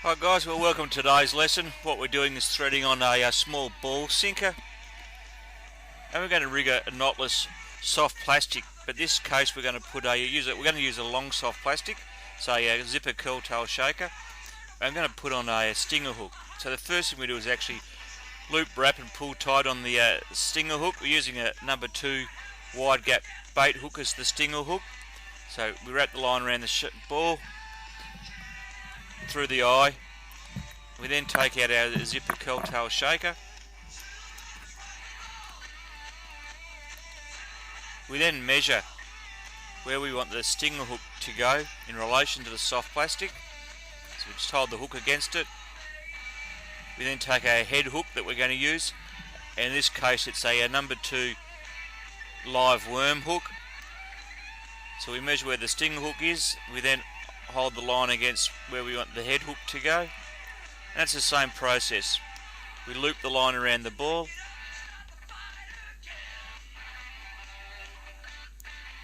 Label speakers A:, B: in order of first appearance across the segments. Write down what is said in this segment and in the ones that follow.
A: Hi guys, well welcome to today's lesson. What we're doing is threading on a small ball sinker, and we're going to rig a knotless soft plastic, but this case we're going to put use a long soft plastic, so a zipper curl tail shaker. I'm going to put on a stinger hook. So the first thing we do is actually loop, wrap and pull tight on the stinger hook. We're using a number 2 wide gap bait hook as the stinger hook. So we wrap the line around the ball through the eye. We then take out our zipper curl tail shaker. We then measure where we want the stinger hook to go in relation to the soft plastic. So we just hold the hook against it. We then take our head hook that we're going to use. In this case it's a number 2 live worm hook. So we measure where the stinger hook is. We then hold the line against where we want the head hook to go. And that's the same process. We loop the line around the ball.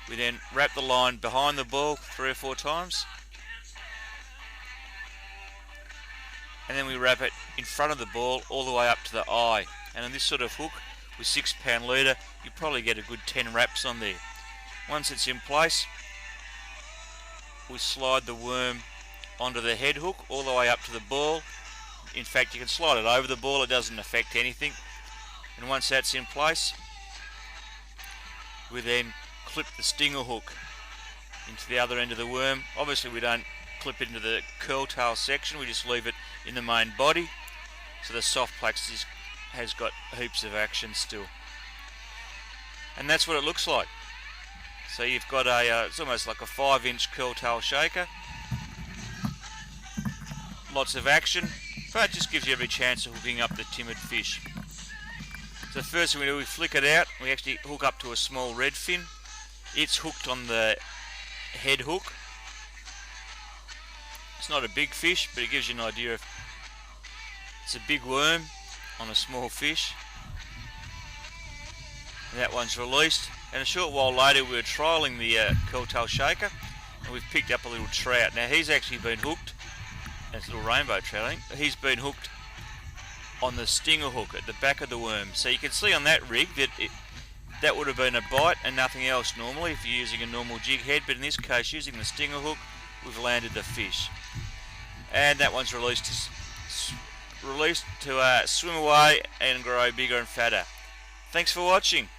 A: We then wrap the line behind the ball 3 or 4 times. And then we wrap it in front of the ball all the way up to the eye. And on this sort of hook with 6-pound leader, you probably get a good 10 wraps on there. Once it's in place, we slide the worm onto the head hook all the way up to the ball. In fact, you can slide it over the ball, it doesn't affect anything. And once that's in place, we then clip the stinger hook into the other end of the worm. Obviously we don't clip it into the curl tail section, we just leave it in the main body, so the soft plastic has got heaps of action still. And that's what it looks like. So you've got it's almost like a 5-inch curl tail shaker. Lots of action, but it just gives you every chance of hooking up the timid fish. So the first thing we do, we flick it out, we actually hook up to a small redfin. It's hooked on the head hook. It's not a big fish, but it gives you an idea of it's a big worm on a small fish. And that one's released. And a short while later we were trialling the curl tail shaker, and we've picked up a little trout. Now he's actually been hooked, it's a little rainbow trout I think. He's been hooked on the stinger hook at the back of the worm. So you can see on that rig that that would have been a bite and nothing else normally if you're using a normal jig head, but in this case using the stinger hook we've landed the fish. And that one's released to swim away and grow bigger and fatter. Thanks for watching.